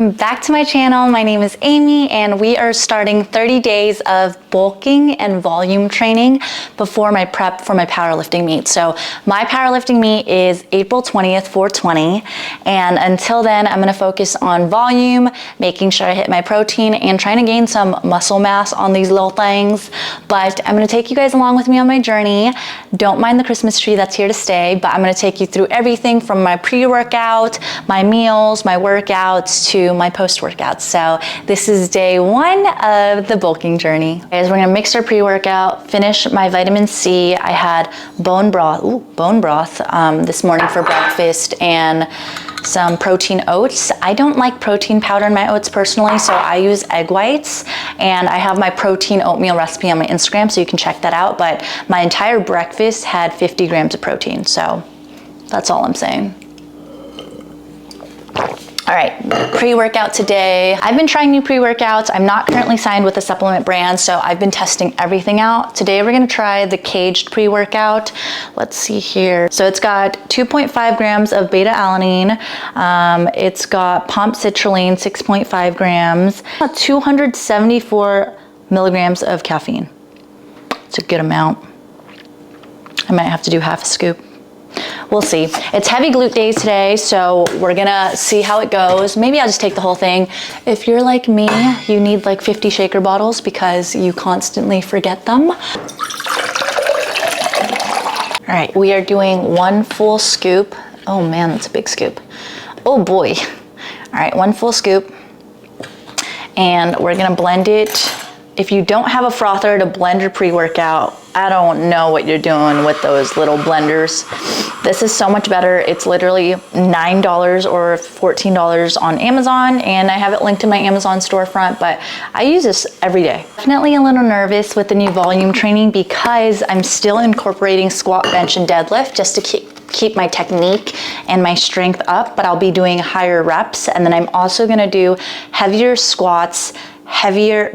Back to my channel. My name is Amy and we are starting 30 days of bulking and volume training before my prep for my powerlifting meet. So my powerlifting meet is April 20th, 4/20, and until then I'm going to focus on volume, making sure I hit my protein and trying to gain some muscle mass on these little things. But I'm going to take you guys along with me on my journey. Don't mind the Christmas tree, that's here to stay, but I'm going to take you through everything from my pre-workout, my meals, my workouts to my post-workouts. So this is day one of the bulking journey. Guys, we're gonna mix our pre-workout, finish my vitamin C. I had bone broth this morning for breakfast and some protein oats. I don't like protein powder in my oats personally, so I use egg whites, and I have my protein oatmeal recipe on my Instagram, so you can check that out. But my entire breakfast had 50 grams of protein, so that's all I'm saying. All right, pre-workout today. I've been trying new pre-workouts. I'm not currently signed with a supplement brand, so I've been testing everything out. Today we're gonna try the caged pre-workout. Let's see here. So it's got 2.5 grams of beta-alanine. It's got pump citrulline, 6.5 grams, 274 milligrams of caffeine. It's a good amount. I might have to do half a scoop. We'll see. It's heavy glute days today, so we're gonna see how it goes. Maybe I'll just take the whole thing. If you're like me, you need like 50 shaker bottles because you constantly forget them. All right, we are doing one full scoop. Oh man, that's a big scoop. Oh boy. All right, one full scoop. And we're gonna blend it. If you don't have a frother to blend your pre-workout, I don't know what you're doing with those little blenders. This is so much better. It's literally $9 or $14 on Amazon, and I have it linked to my Amazon storefront, but I use this every day. Definitely a little nervous with the new volume training because I'm still incorporating squat, bench, and deadlift just to keep my technique and my strength up, but I'll be doing higher reps, and then I'm also gonna do heavier squats, heavier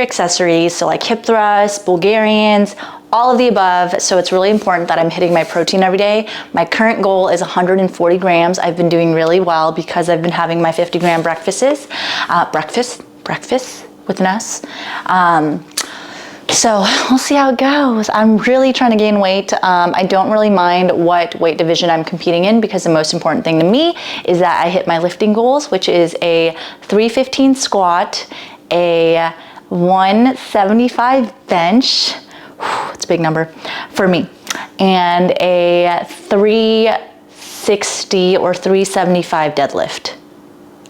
accessories, so like hip thrusts, Bulgarians, all of the above. So it's really important that I'm hitting my protein every day. My current goal is 140 grams. I've been doing really well because I've been having my 50-gram breakfasts with an S. So we'll see how it goes. I'm really trying to gain weight. I don't really mind what weight division I'm competing in because the most important thing to me is that I hit my lifting goals, which is a 315 squat, a 175 bench, it's a big number for me, and a 360 or 375 deadlift.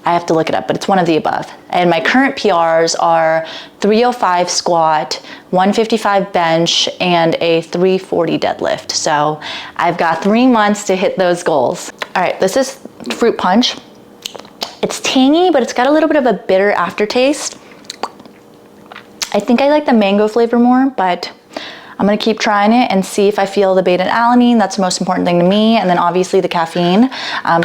I have to look it up, but it's one of the above. And my current PRs are 305 squat, 155 bench, and a 340 deadlift. So I've got 3 months to hit those goals. All right, this is fruit punch. It's tangy, but it's got a little bit of a bitter aftertaste. I think I like the mango flavor more, but I'm gonna keep trying it and see if I feel the beta-alanine. That's the most important thing to me. And then obviously the caffeine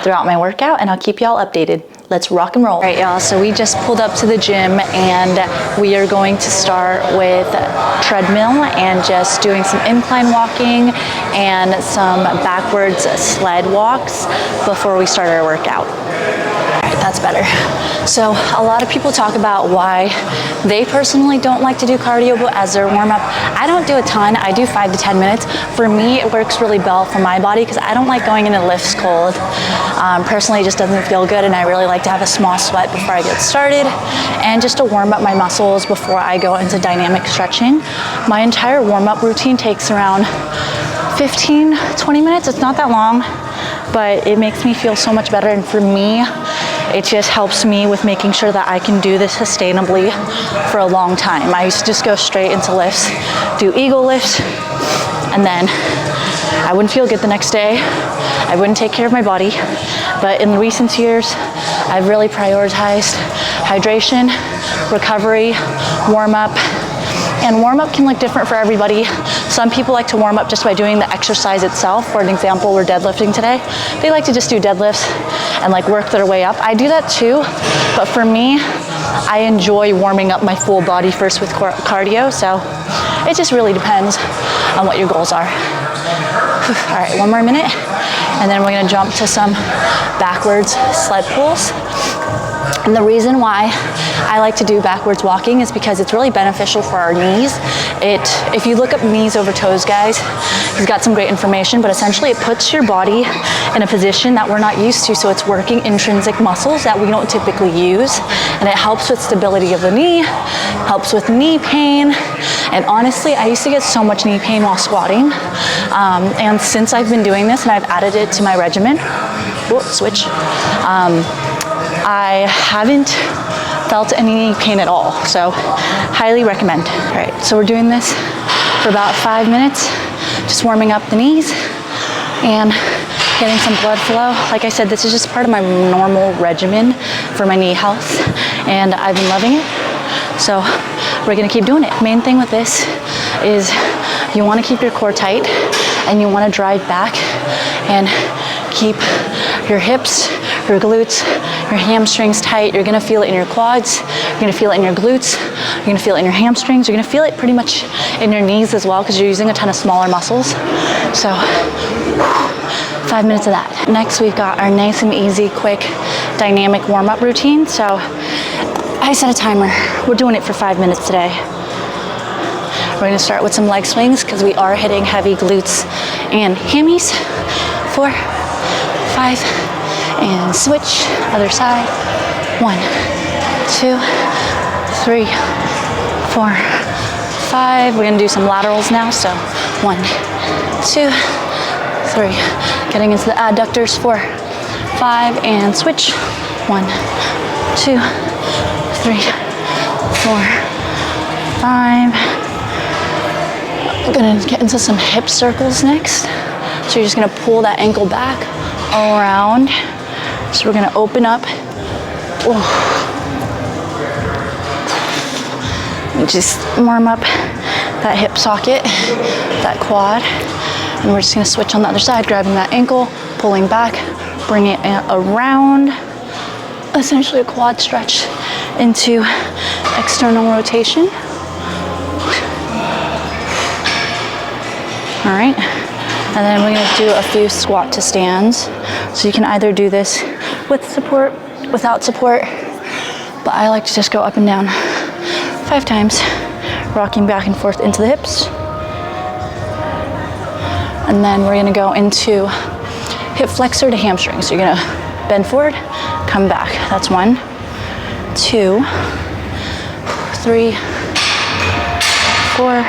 throughout my workout, and I'll keep y'all updated. Let's rock and roll. All right, y'all, so we just pulled up to the gym and we are going to start with treadmill and just doing some incline walking and some backwards sled walks before we start our workout. That's better. So a lot of people talk about why they personally don't like to do cardio as their warm-up. I don't do a ton. I do 5 to 10 minutes. For me, it works really well for my body because I don't like going into lifts cold. Personally, it just doesn't feel good, and I really like to have a small sweat before I get started and just to warm up my muscles before I go into dynamic stretching. My entire warm-up routine takes around 15-20 minutes. It's not that long, but it makes me feel so much better, and for me, it just helps me with making sure that I can do this sustainably for a long time. I used to just go straight into lifts, do ego lifts, and then I wouldn't feel good the next day. I wouldn't take care of my body. But in recent years, I've really prioritized hydration, recovery, warm up. And warm up can look different for everybody. Some people like to warm up just by doing the exercise itself. For an example, we're deadlifting today. They like to just do deadlifts and like work their way up. I do that too, but for me, I enjoy warming up my full body first with cardio. So it just really depends on what your goals are. All right, one more minute, and then we're gonna jump to some backwards sled pulls. And the reason why I like to do backwards walking is because it's really beneficial for our knees. If you look up knees over toes, guys, he's got some great information, but essentially it puts your body in a position that we're not used to, so it's working intrinsic muscles that we don't typically use, and it helps with stability of the knee, helps with knee pain, and honestly, I used to get so much knee pain while squatting, and since I've been doing this and I've added it to my regimen, switch, I haven't felt any knee pain at all, so highly recommend. All right, so we're doing this for about 5 minutes, just warming up the knees and getting some blood flow. Like I said, this is just part of my normal regimen for my knee health, and I've been loving it, so we're gonna keep doing it. Main thing with this is you wanna keep your core tight and you wanna drive back and keep your hips, your glutes, your hamstrings tight. You're gonna feel it in your quads, you're gonna feel it in your glutes, you're gonna feel it in your hamstrings, you're gonna feel it pretty much in your knees as well because you're using a ton of smaller muscles. So 5 minutes of that. Next, we've got our nice and easy, quick, dynamic warm-up routine. So I set a timer. We're doing it for 5 minutes today. We're gonna start with some leg swings because we are hitting heavy glutes and hammies. 4, 5, and switch, other side. 1, 2, 3, 4, 5. We're gonna do some laterals now, so 1, 2, 3. Getting into the adductors, 4, 5, and switch. 1, 2, 3, 4, 5. I'm gonna get into some hip circles next. So you're just gonna pull that ankle back, around. So we're gonna open up. And just warm up that hip socket, that quad. And we're just gonna switch on the other side, grabbing that ankle, pulling back, bring it around. Essentially a quad stretch into external rotation. All right. And then we're gonna do a few squat to stands. So you can either do this with support, without support, but I like to just go up and down 5 times, rocking back and forth into the hips. And then we're gonna go into hip flexor to hamstring. So you're gonna bend forward, come back. That's 1, 2, 3, 4,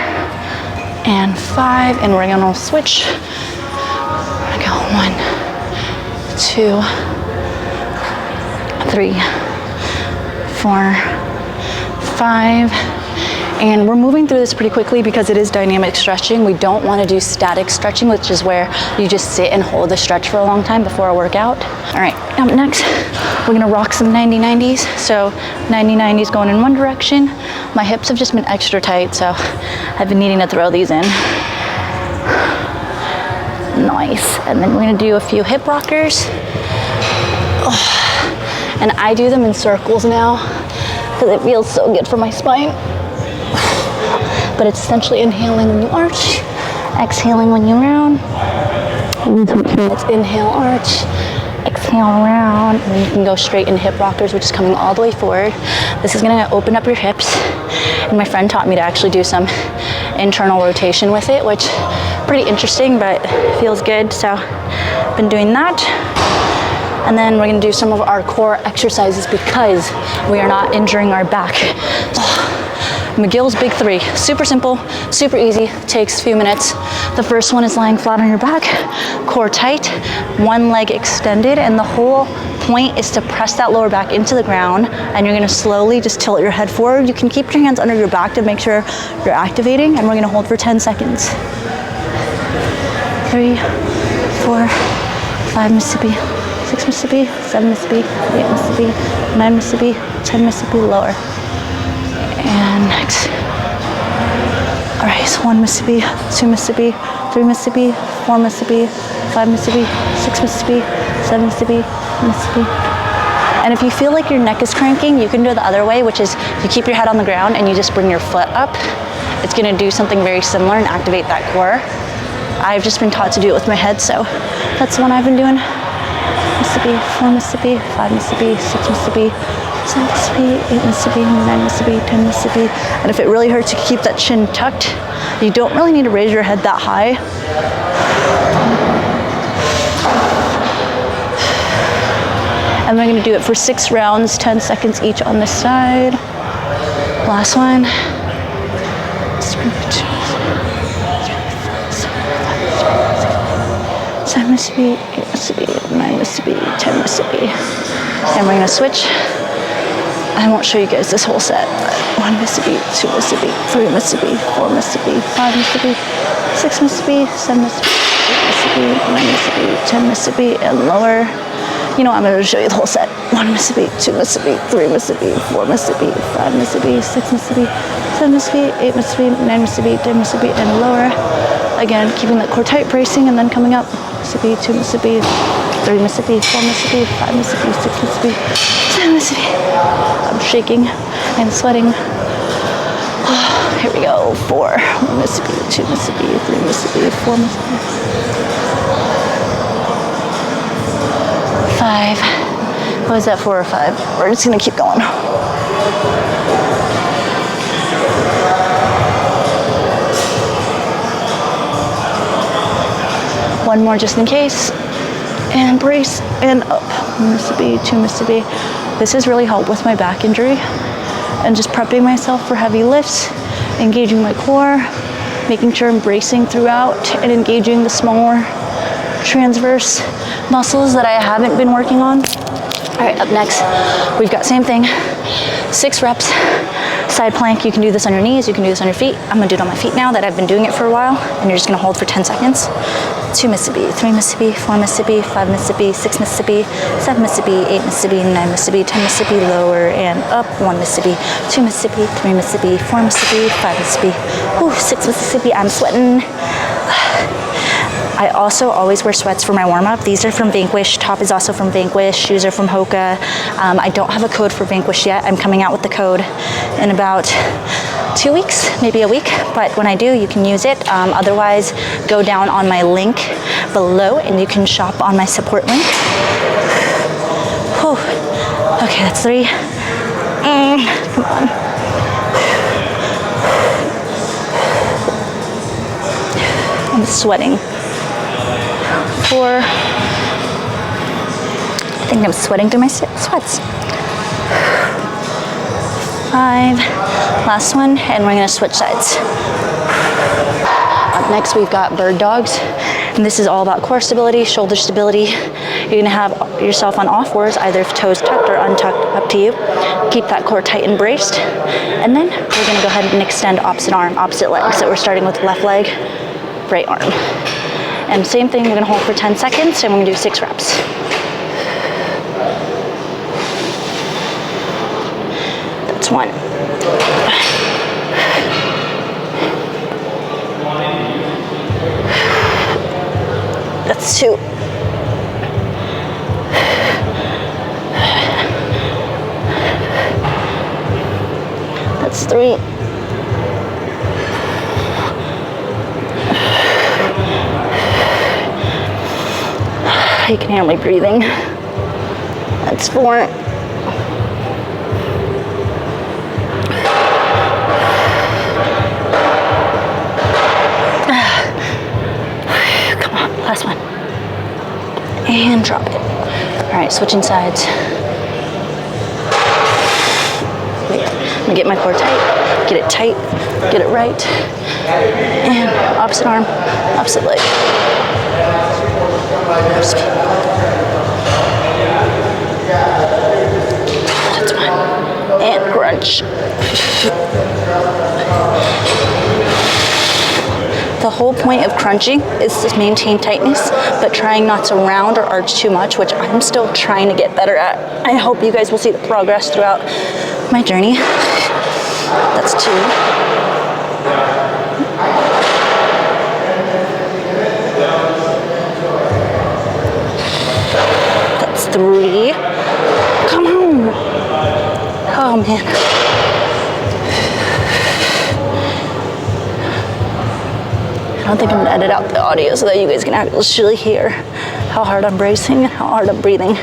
and 5, and we're gonna switch. Go 1, 2, 3, 4, 5, and we're moving through this pretty quickly because it is dynamic stretching. We don't want to do static stretching, which is where you just sit and hold the stretch for a long time before a workout. All right, up next, we're gonna rock some 90-90s. So 90-90s going in one direction. My hips have just been extra tight, so I've been needing to throw these in. Nice. And then we're gonna do a few hip rockers. And I do them in circles now because it feels so good for my spine. But it's essentially inhaling when you arch, exhaling when you round. It's inhale, arch, exhale, round, and then you can go straight into hip rockers, which is coming all the way forward. This is gonna open up your hips. And my friend taught me to actually do some internal rotation with it, which is pretty interesting, but feels good. So I've been doing that. And then we're gonna do some of our core exercises because we are not injuring our back. McGill's Big 3, super simple, super easy, takes a few minutes. The first one is lying flat on your back, core tight, one leg extended, and the whole point is to press that lower back into the ground, and you're gonna slowly just tilt your head forward. You can keep your hands under your back to make sure you're activating, and we're gonna hold for 10 seconds. 3, 4, 5 Mississippi, 6 Mississippi, 7 Mississippi, 8 Mississippi, 9 Mississippi, 10 Mississippi, lower. And next. All right, so 1 Mississippi, 2 Mississippi, 3 Mississippi, 4 Mississippi, 5 Mississippi, 6 Mississippi, 7 Mississippi, Mississippi. And if you feel like your neck is cranking, you can do it the other way, which is you keep your head on the ground and you just bring your foot up. It's gonna do something very similar and activate that core. I've just been taught to do it with my head, so that's the one I've been doing. Mississippi, 4 Mississippi, 5 Mississippi, 6 Mississippi, 6 Mississippi, 8 Mississippi, 9 Mississippi, 10 Mississippi. And if it really hurts, you can keep that chin tucked. You don't really need to raise your head that high. And we're gonna do it for 6 rounds, 10 seconds each on this side. Last one. 7 Mississippi, 8 Mississippi, 9 Mississippi, 10 Mississippi. And we're gonna switch. I won't show you guys this whole set, but 1 Mississippi, 2 Mississippi, 3 Mississippi, 4 Mississippi, 5 Mississippi, 6 Mississippi, 7 Mississippi, 8 Mississippi, 9 Mississippi, 10 Mississippi, and lower. You know, I'm going to show you the whole set. 1 Mississippi, 2 Mississippi, 3 Mississippi, 4 Mississippi, 5 Mississippi, 6 Mississippi, 7 Mississippi, 8 Mississippi, 9 Mississippi, 10 Mississippi, and lower. Again, keeping that core tight, bracing, and then coming up. Mississippi, 2 Mississippi, 3 Mississippi, 4 Mississippi, 5 Mississippi, 6 Mississippi, 7 Mississippi. I'm shaking and sweating. Here we go. 4 Mississippi, 2 Mississippi, 3 Mississippi, 4 Mississippi. 5. What was that, 4 or 5? We're just gonna keep going. One more just in case. And brace and up. 1 Mississippi, 2 Mississippi. This has really helped with my back injury and just prepping myself for heavy lifts, engaging my core, making sure I'm bracing throughout and engaging the smaller transverse muscles that I haven't been working on. All right, up next, we've got same thing, 6 reps, side plank. You can do this on your knees, you can do this on your feet. I'm gonna do it on my feet now that I've been doing it for a while, and you're just gonna hold for 10 seconds. 2 Mississippi, 3 Mississippi, 4 Mississippi, 5 Mississippi, 6 Mississippi, 7 Mississippi, 8 Mississippi, 9 Mississippi, 10 Mississippi, lower and up. 1 Mississippi, 2 Mississippi, 3 Mississippi, 4 Mississippi, 5 Mississippi, 6 Mississippi. I'm sweating. I also always wear sweats for my warm-up. These are from VANQUISH. Top is also from VANQUISH. Shoes are from Hoka. I don't have a code for VANQUISH yet. I'm coming out with the code in about 2 weeks, maybe a week. But when I do, you can use it. Otherwise, go down on my link below and you can shop on my support link. Whew. Okay, that's 3. Come on. I'm sweating. 4. I think I'm sweating through my sweats. 5. Last one, and we're gonna switch sides. Up next, we've got bird dogs. And this is all about core stability, shoulder stability. You're gonna have yourself on all fours, either toes tucked or untucked, up to you. Keep that core tight and braced. And then we're gonna go ahead and extend opposite arm, opposite leg. So we're starting with left leg, right arm. And same thing, we're gonna hold for 10 seconds and we're gonna do 6 reps. That's 1. That's 2. That's 3. You can hear me breathing. That's 4. Come on, last one. And drop it. All right, switching sides. Wait, I'm gonna get my core tight, get it tight, get it right. And opposite arm, opposite leg. That's fine. And crunch. The whole point of crunching is to maintain tightness, but trying not to round or arch too much, which I'm still trying to get better at. I hope you guys will see the progress throughout my journey. That's 2. That's 3. Come on. Oh man. I don't think I'm gonna edit out the audio so that you guys can actually hear how hard I'm bracing and how hard I'm breathing.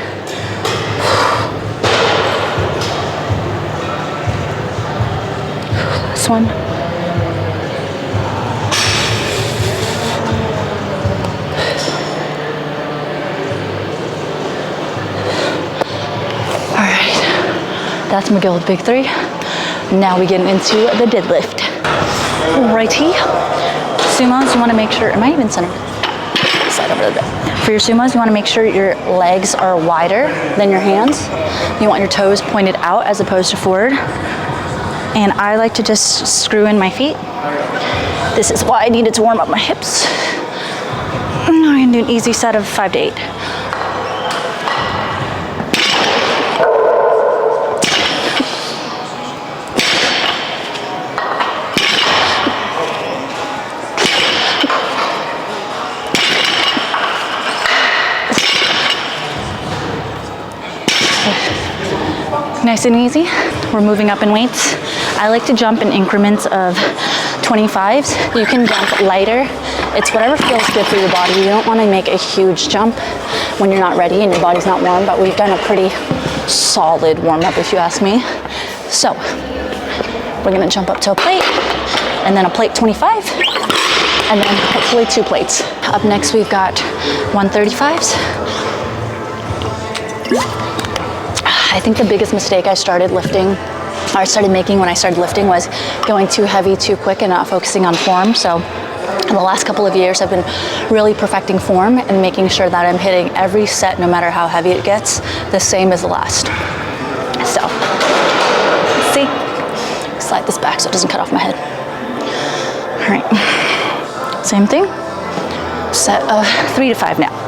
this one. All right, that's McGill's big three. Now we get into the deadlift. Righty. Sumos, you want to make sure, am I even centered? Slide over a bit. For your sumos, you want to make sure your legs are wider than your hands. You want your toes pointed out as opposed to forward. And I like to just screw in my feet. This is why I needed to warm up my hips. I'm going to do an easy set of 5 to 8. Nice and easy. We're moving up in weights. I like to jump in increments of 25s. You can jump lighter. It's whatever feels good for your body. You don't want to make a huge jump when you're not ready and your body's not warm, but we've done a pretty solid warm up if you ask me. So we're gonna jump up to a plate and then a plate 25 and then hopefully 2 plates. Up next we've got 135s. I think the biggest mistake I started making when I started lifting was going too heavy too quick and not focusing on form. So in the last couple of years I've been really perfecting form and making sure that I'm hitting every set, no matter how heavy it gets, the same as the last. So, let's see. Slide this back so it doesn't cut off my head. All right, same thing. Set of 3 to 5 now.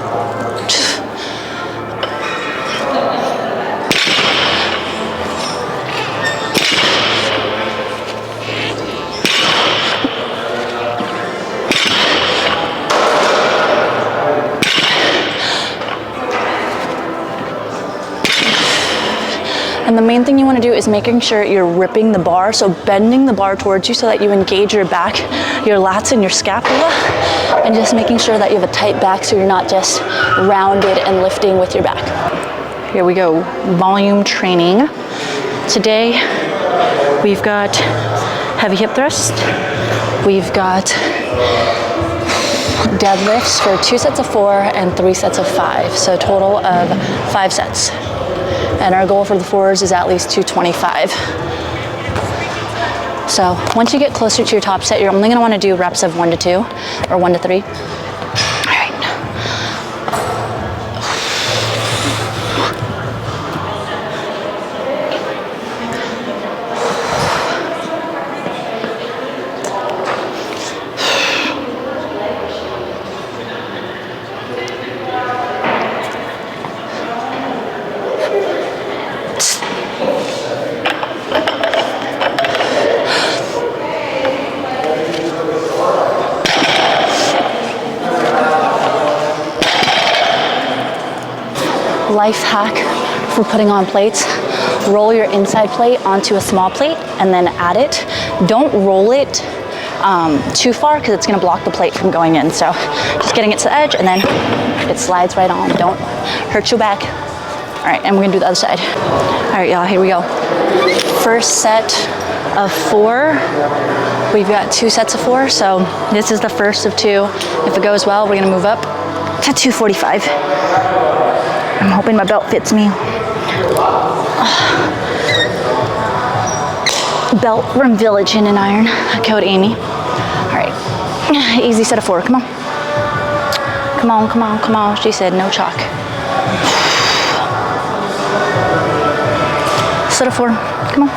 And the main thing you want to do is making sure you're ripping the bar, so bending the bar towards you so that you engage your back, your lats and your scapula, and just making sure that you have a tight back so you're not just rounded and lifting with your back. Here we go, volume training. Today we've got heavy hip thrust, we've got deadlifts for 2 sets of 4 and 3 sets of 5, so a total of 5 sets. And our goal for the 4s is at least 225. So once you get closer to your top set, you're only gonna wanna do reps of 1 to 2 or 1 to 3. All right. Life hack for putting on plates: roll your inside plate onto a small plate and then add it. Don't roll it too far because it's going to block the plate from going in. So just getting it to the edge and then it slides right on. Don't hurt your back. All right, and we're going to do the other side. All right, y'all, here we go. First set of 4. We've got 2 sets of 4, so this is the first of 2. If it goes well, we're going to move up to 245. I'm hoping my belt fits me. Belt from Village in an Iron, code Amy. All right, easy set of 4, come on. Come on, come on, come on. She said no chalk. Set of 4, come on.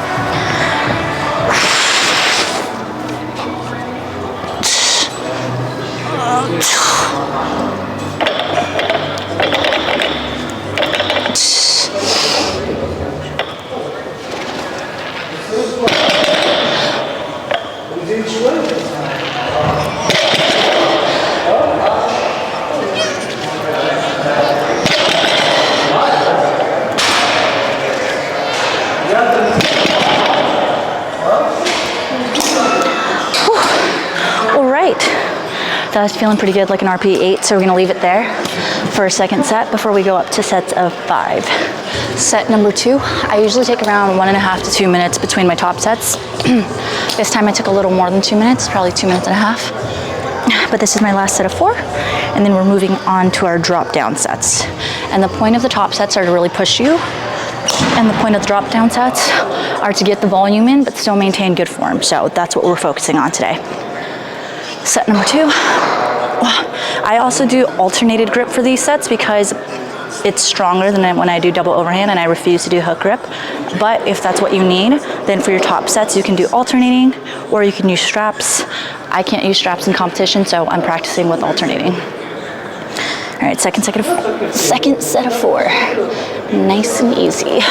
That was feeling pretty good, like an RP 8, so we're gonna leave it there for a second set before we go up to sets of 5. Set number 2. I usually take around 1.5 to 2 minutes between my top sets. This time I took a little more than 2 minutes, probably 2.5 minutes. But this is my last set of 4. And then we're moving on to our drop down sets. And the point of the top sets are to really push you. And the point of the drop down sets are to get the volume in, but still maintain good form. So that's what we're focusing on today. Set number 2. I also do alternated grip for these sets because it's stronger than when I do double overhand, and I refuse to do hook grip. But if that's what you need, then for your top sets, you can do alternating, or you can use straps. I can't use straps in competition, so I'm practicing with alternating. All right, second set of 4. Nice and easy.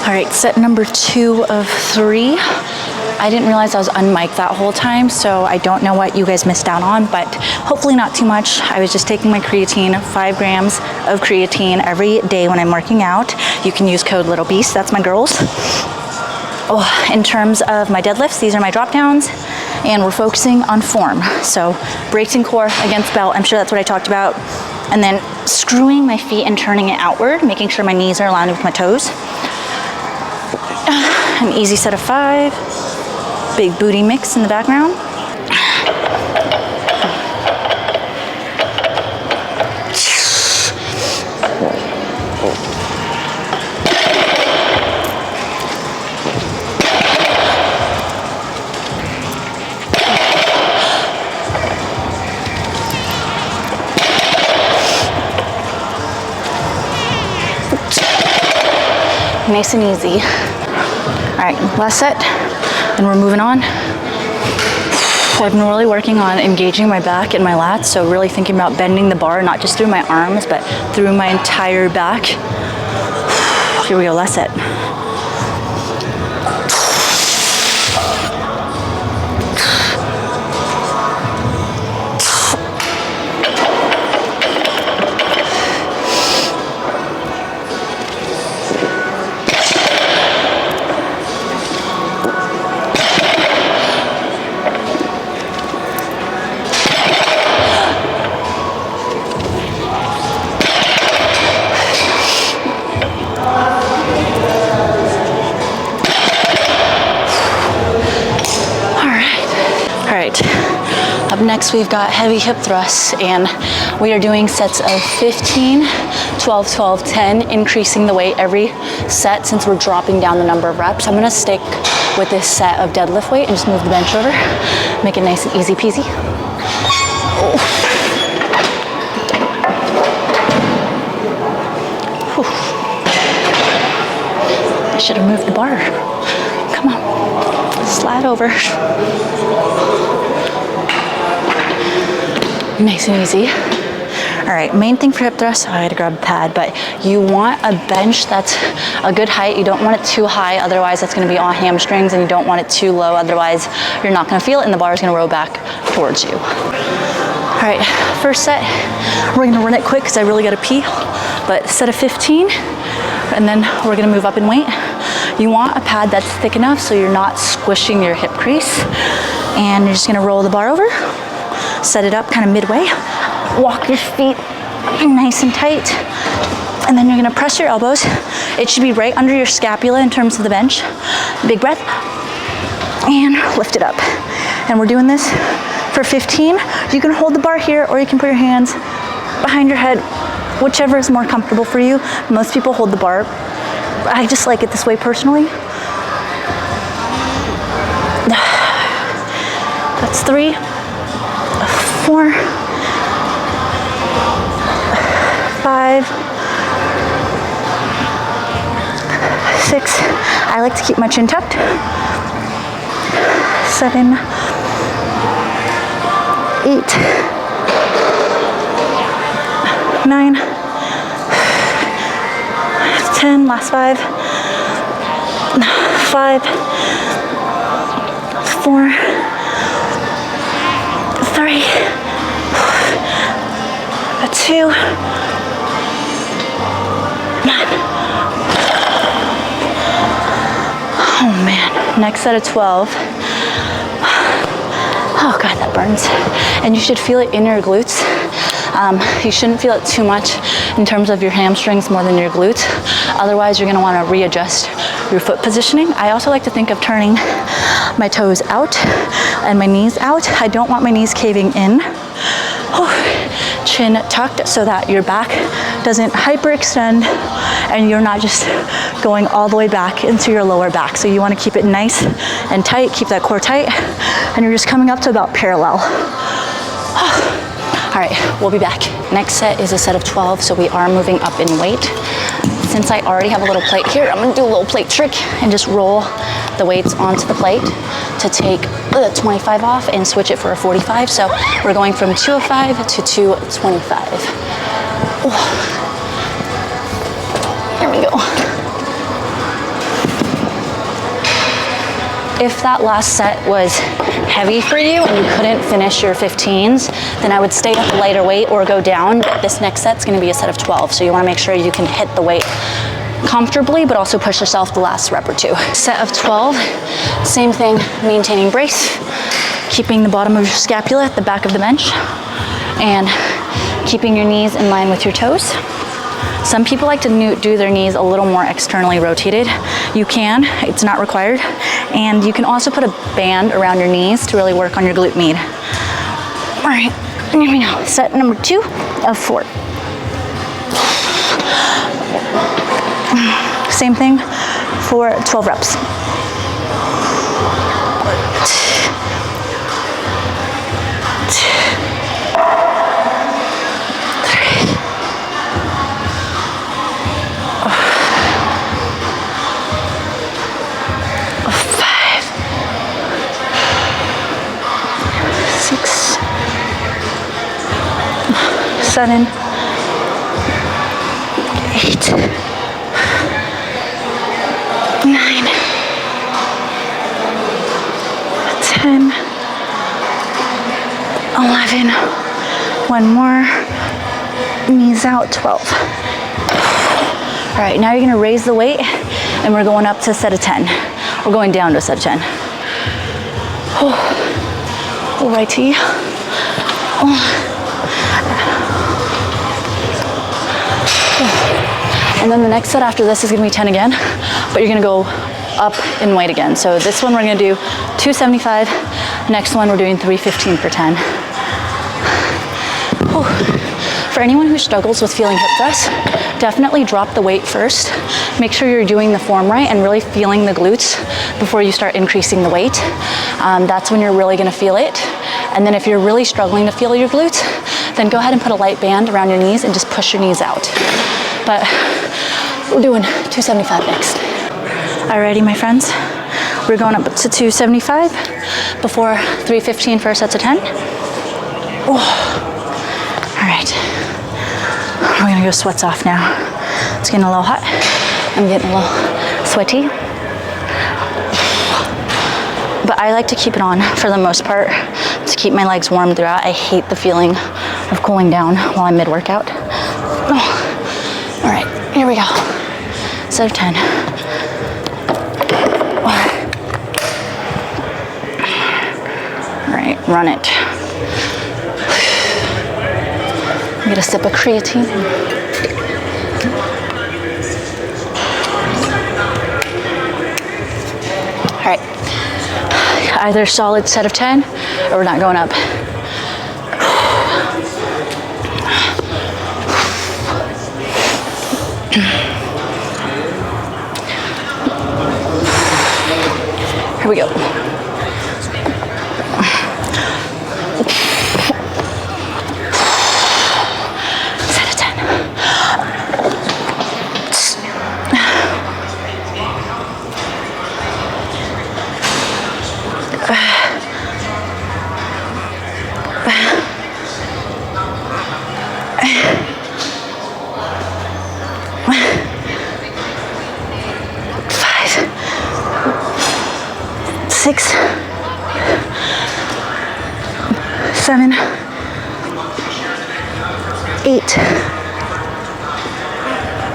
All right, set number 2 of 3. I didn't realize I was unmiked that whole time, so I don't know what you guys missed out on, but hopefully not too much. I was just taking my creatine, 5 grams of creatine every day when I'm working out. You can use code Little Beast, that's my girls. Oh, in terms of my deadlifts, these are my drop downs, and we're focusing on form. So brakes and core against belt, I'm sure that's what I talked about. And then screwing my feet and turning it outward, making sure my knees are aligned with my toes. An easy set of 5. Big booty mix in the background. Nice and easy. All right, last set, and we're moving on. I've been really working on engaging my back and my lats, so really thinking about bending the bar, not just through my arms, but through my entire back. Here we go, last set. Up next, we've got heavy hip thrusts, and we are doing sets of 15, 12, 12, 10, increasing the weight every set since we're dropping down the number of reps. I'm gonna stick with this set of deadlift weight and just move the bench over, make it nice and easy peasy. Oh. I should have moved the bar. Come on, slide over. Nice and easy. All right, main thing for hip thrusts, I had to grab a pad, but you want a bench that's a good height. You don't want it too high, otherwise that's gonna be on hamstrings, and you don't want it too low, otherwise you're not gonna feel it and the bar is gonna roll back towards you. All right, first set, we're gonna run it quick because I really gotta pee, but set of 15, and then we're gonna move up in weight. You want a pad that's thick enough so you're not squishing your hip crease, and you're just gonna roll the bar over, set it up kind of midway, walk your feet nice and tight, And then you're gonna press your elbows. It should be right under your scapula in terms of the bench. Big breath. And lift it up. And we're doing this for 15. You can hold the bar here, or you can put your hands behind your head, whichever is more comfortable for you. Most people hold the bar. I just like it this way personally. That's 3, 4, 5, 6. I like to keep my chin tucked. 7, 8, 9, 10, last 5, 4, 3, 2, 9. Oh man, next set of 12. Oh God, that burns. And you should feel it in your glutes. You shouldn't feel it too much in terms of your hamstrings more than your glutes. Otherwise, you're gonna wanna readjust your foot positioning. I also like to think of turning my toes out and my knees out. I don't want my knees caving in. Chin tucked so that your back doesn't hyperextend and you're not just going all the way back into your lower back. So you wanna keep it nice and tight, keep that core tight, and you're just coming up to about parallel. All right, we'll be back. Next set is a set of 12, so we are moving up in weight. Since I already have a little plate here, I'm gonna do a little plate trick and just roll the weights onto the plate to take the 25 off and switch it for a 45. So we're going from 205 to 225. Here we go. If that last set was heavy for you and you couldn't finish your 15s, then I would stay at the lighter weight or go down. But this next set's gonna be a set of 12, so you wanna make sure you can hit the weight comfortably, but also push yourself the last rep or 2. Set of 12, same thing, maintaining brace, keeping the bottom of your scapula at the back of the bench, and keeping your knees in line with your toes. Some people like to do their knees a little more externally rotated. You can, it's not required. And you can also put a band around your knees to really work on your glute med. All right, here we go. Set number 2 of 4. Same thing for 12 reps. 7, 8, 9, 10, 11, one more, knees out, 12. All right, now you're gonna raise the weight and we're going up to a set of 10. We're going down to a set of 10. All right, T. And then the next set after this is gonna be 10 again, but you're gonna go up in weight again. So this one we're gonna do 275. Next one we're doing 315 for 10. For anyone who struggles with feeling hip thrust, definitely drop the weight first. Make sure you're doing the form right and really feeling the glutes before you start increasing the weight. That's when you're really gonna feel it. And then if you're really struggling to feel your glutes, then go ahead and put a light band around your knees and just push your knees out. But we're doing 275 next. Alrighty, my friends. We're going up to 275 before 315 for our sets of 10. All right. We're gonna go sweats off now. It's getting a little hot. I'm getting a little sweaty. But I like to keep it on for the most part to keep my legs warm throughout. I hate the feeling of cooling down while I'm mid-workout. All right, here we go. Set of 10. All right, run it. Get a sip of creatine. All right, either solid set of 10 or we're not going up. Here we go. Set of 10. 6, 7, 8,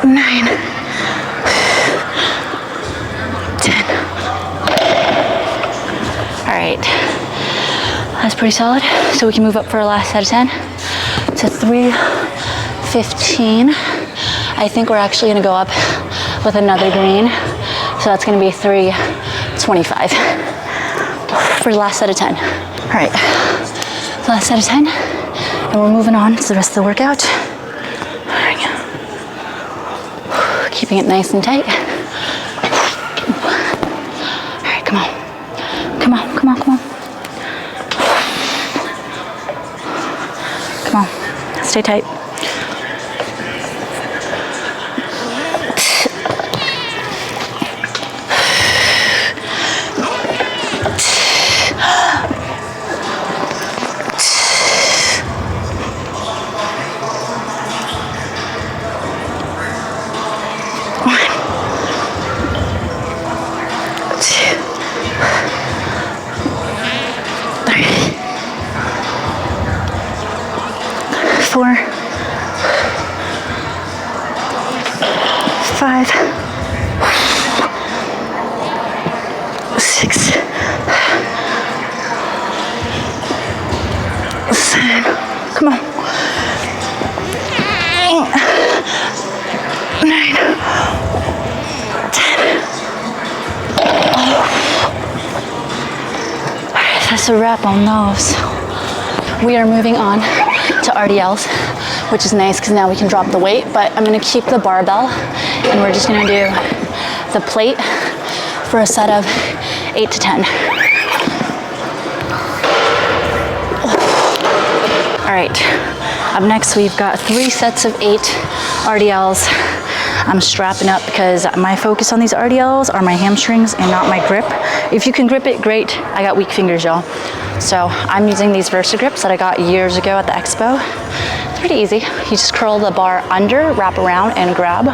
9, 10. All right, that's pretty solid. So we can move up for our last set of 10 to 315. I think we're actually gonna go up with another green. So that's gonna be 325 for the last set of 10. All right, last set of 10, and we're moving on to the rest of the workout. All right. Keeping it nice and tight. All right, come on. Come on, come on, come on. Come on, stay tight. Four, 5, 6, 7, come on, 9, 10. That's a wrap on those. We are moving on to RDLs, which is nice because now we can drop the weight, but I'm gonna keep the barbell and we're just gonna do the plate for a set of 8 to 10. All right, up next we've got 3 sets of 8 RDLs. I'm strapping up because my focus on these RDLs are my hamstrings and not my grip. If you can grip it, great. I got weak fingers, y'all. So I'm using these Versa grips that I got years ago at the expo. It's pretty easy. You just curl the bar under, wrap around, and grab.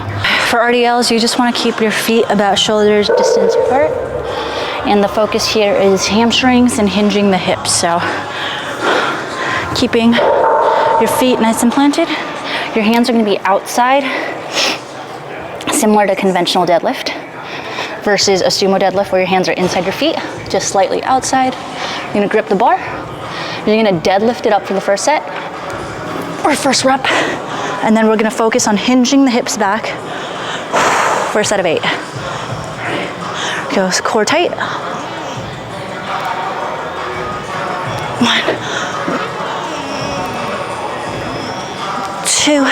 For RDLs, you just want to keep your feet about shoulders distance apart. And the focus here is hamstrings and hinging the hips. So keeping your feet nice and planted. Your hands are going to be outside, similar to conventional deadlift, versus a sumo deadlift where your hands are inside your feet, just slightly outside. You're gonna grip the bar. You're gonna deadlift it up for the first set, or first rep, and then we're gonna focus on hinging the hips back for a set of 8. Go core tight. 1, 2,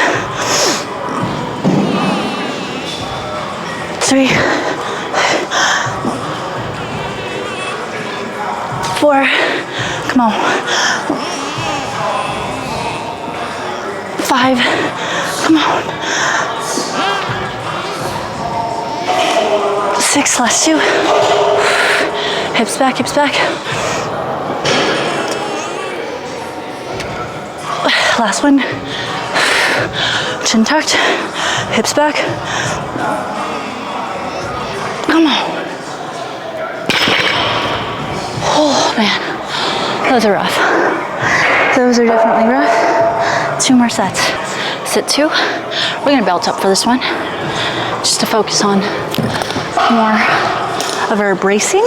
3, 4, come on, 5, come on, 6, last 2, hips back, last one, chin tucked, hips back, come on. Oh man, those are rough. Those are definitely rough. 2 more sets. Sit 2. We're gonna belt up for this one, just to focus on more of our bracing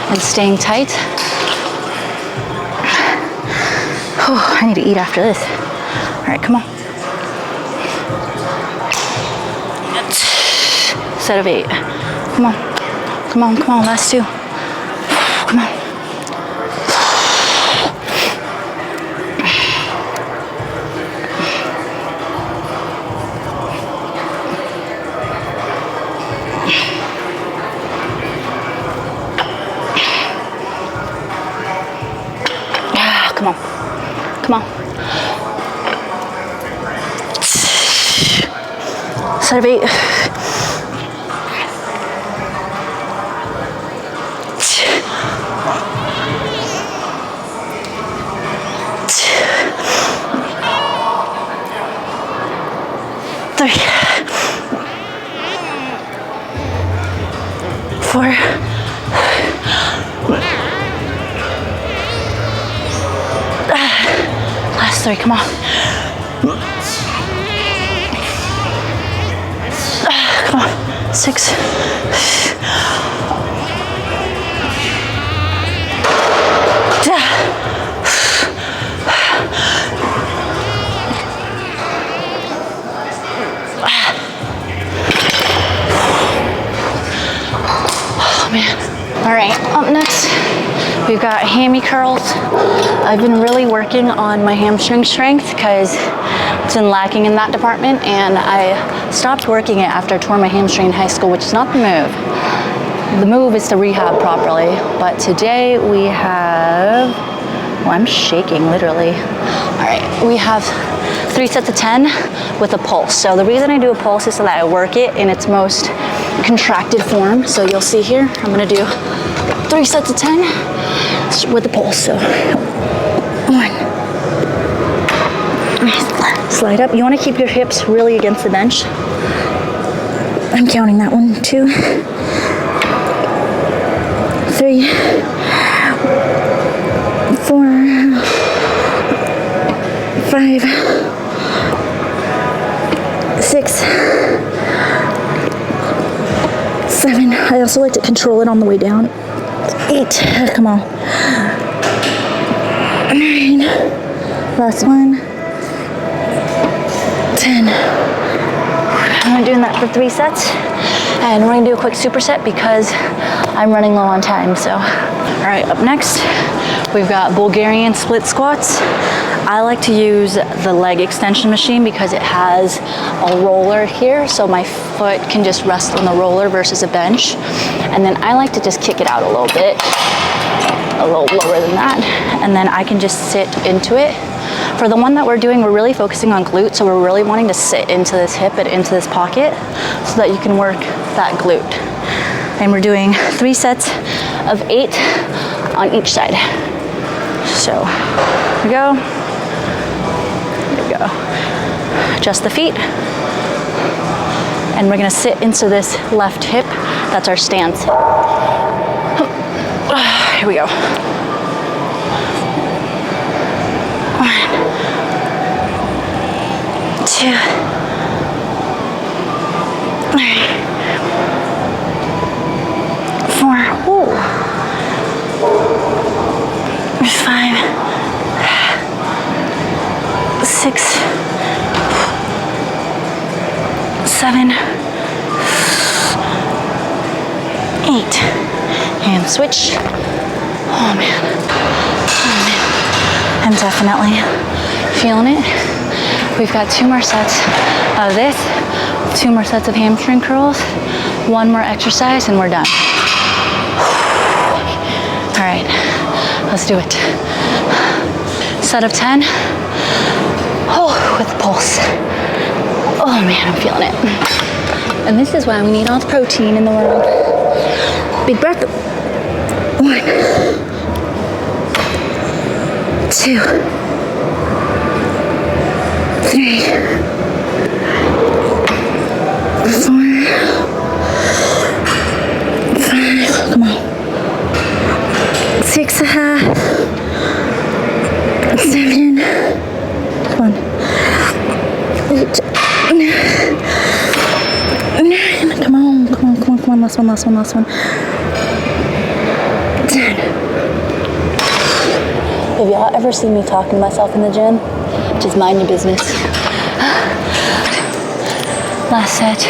and staying tight. Oh, I need to eat after this. All right, come on. Set of 8. Come on, come on, come on, last 2. Come on. Come on. Come on. Set of 8. 3, 4, last 3, come on. Come on, 6. Oh man. All right, up next, we've got hammy curls. I've been really working on my hamstring strength because it's been lacking in that department, and I stopped working it after I tore my hamstring in high school, which is not the move. The move is to rehab properly, but today we have, oh, I'm shaking literally. All right, we have 3 sets of 10 with a pulse. So the reason I do a pulse is so that I work it in its most contracted form. So you'll see here, I'm gonna do 3 sets of 10 with the pulse. So 1. Slide up. You wanna keep your hips really against the bench. I'm counting that 1, 2, 3, 4, 5, 6, 7. I also like to control it on the way down. 8. Come on. 9. Last one. 10. I'm doing that for 3 sets, and we're gonna do a quick superset because I'm running low on time. So, all right, up next, we've got Bulgarian Split Squats. I like to use the leg extension machine because it has a roller here, so my foot can just rest on the roller versus a bench. And then I like to just kick it out a little bit, a little lower than that, and then I can just sit into it. For the one that we're doing, we're really focusing on glute, so we're really wanting to sit into this hip and into this pocket so that you can work that glute. And we're doing 3 sets of 8 on each side. So, here we go. There we go. Adjust the feet. And we're gonna sit into this left hip. That's our stance. Here we go. 1, 2, 3, 4, 5, 6, 7, 8. And switch. Oh man. Oh man. I'm definitely feeling it. We've got 2 more sets of this, 2 more sets of hamstring curls, 1 more exercise, and we're done. All right, let's do it. Set of 10. Oh, with the pulse. Oh man, I'm feeling it. And this is why we need all the protein in the world. Big breath. 1, 2, 3, 4, 5, come on. 6 and a half, 7, come on. 8, 9, come on, last one. 10. Have y'all ever seen me talking to myself in the gym? Just mind your business. Last set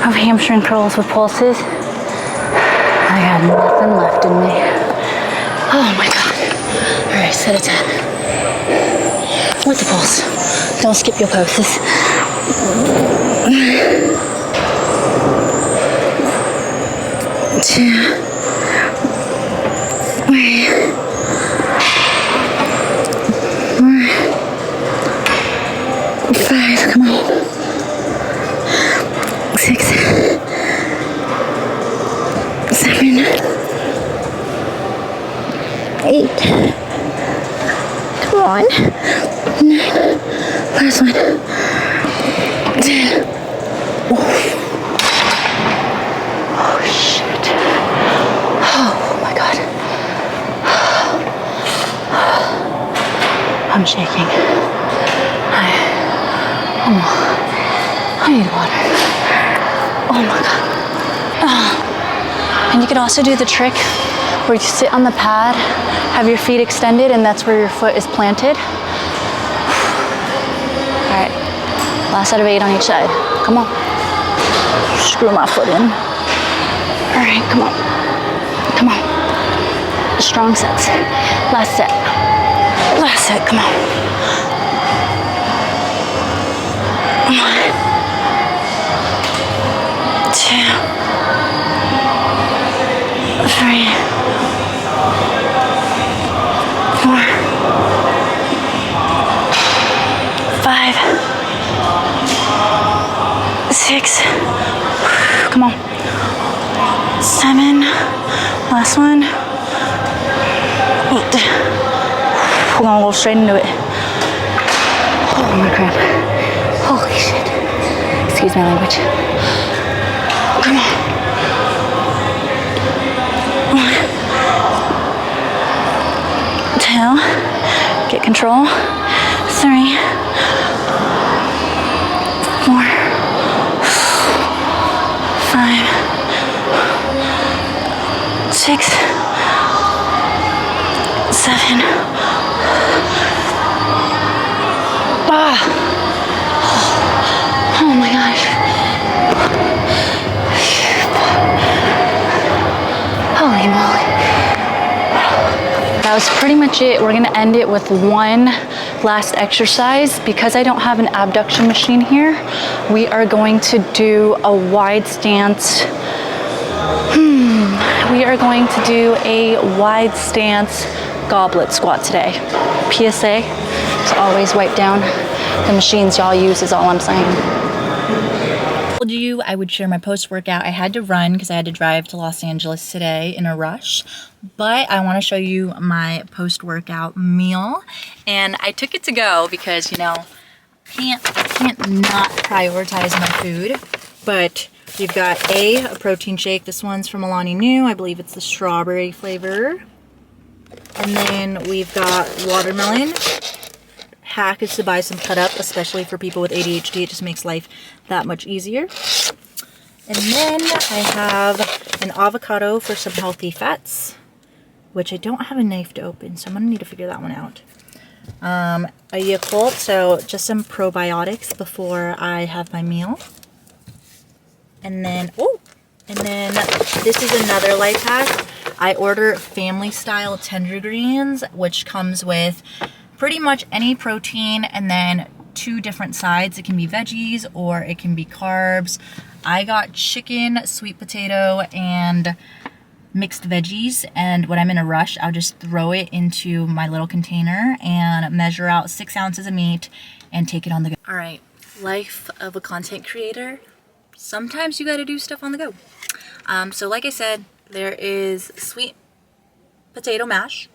of hamstring curls with pulses. I got nothing left in me. at a 10. With the pulse. Don't skip your pulses. 2, 3, 4, 5, come on. 6, 7, 8. Come on. 9. Last one. 10. Oh shit. Oh my god. I'm shaking. I need water. Oh my god. And you can also do the trick where you sit on the pad, have your feet extended, and that's where your foot is planted. All right, last set of 8 on each side. Come on. Screw my foot in. All right, come on. Come on. Strong sets. Last set. Last set, come on. 1, 2, 3, 4, 5, 6. Come on. 7. Last one. 8. We're gonna go straight into it. Oh my crap. Holy shit. Excuse my language. Come on. 1, 2. Get control. 3, 4, 5, 6, 7. Oh my gosh. Holy moly. That was pretty much it. We're gonna end it with one last exercise. Because I don't have an abduction machine here, we are going to do a wide stance. We are going to do a wide stance goblet squat today. PSA, so always wipe down the machines y'all use is all I'm saying. I told you I would share my post-workout. I had to run because I had to drive to Los Angeles today in a rush, but I want to show you my post-workout meal. And I took it to go because, you know, I can't not prioritize my food. But we've got a protein shake. This one's from Alani Nu. I believe it's the strawberry flavor. And then we've got watermelon. Hack is to buy some cut up, especially for people with ADHD. It just makes life that much easier. And then I have an avocado for some healthy fats, which I don't have a knife to open, so I'm gonna need to figure that one out. A Yakult, so just some probiotics before I have my meal. And then, this is another life hack. I order family style tender greens, which comes with pretty much any protein and then 2 different sides. It can be veggies or it can be carbs. I got chicken, sweet potato, and mixed veggies, and when I'm in a rush, I'll just throw it into my little container and measure out 6 ounces of meat and take it on the go. All right, life of a content creator. Sometimes you gotta do stuff on the go. So like I said, there is sweet potato mash,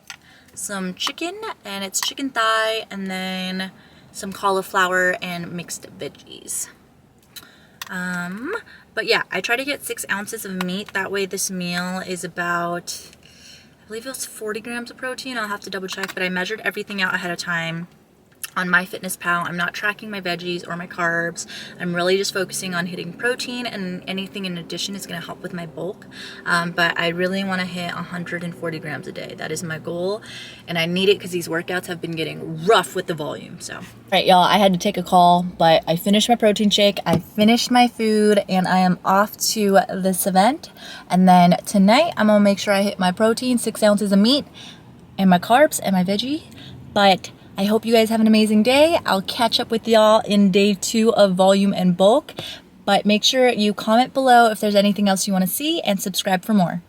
some chicken, and it's chicken thigh, and then some cauliflower and mixed veggies. But yeah, I try to get 6 ounces of meat. That way this meal is about, I believe it was 40 grams of protein. I'll have to double check, but I measured everything out ahead of time on MyFitnessPal. I'm not tracking my veggies or my carbs. I'm really just focusing on hitting protein, and anything in addition is going to help with my bulk. But I really want to hit 140 grams a day. That is my goal, and I need it because these workouts have been getting rough with the volume. So, all right, y'all, I had to take a call, but I finished my protein shake, I finished my food, and I am off to this event. And then tonight, I'm gonna make sure I hit my protein, 6 ounces of meat, and my carbs and my veggie, But I hope you guys have an amazing day. I'll catch up with y'all in day 2 of volume and bulk. But make sure you comment below if there's anything else you want to see and subscribe for more.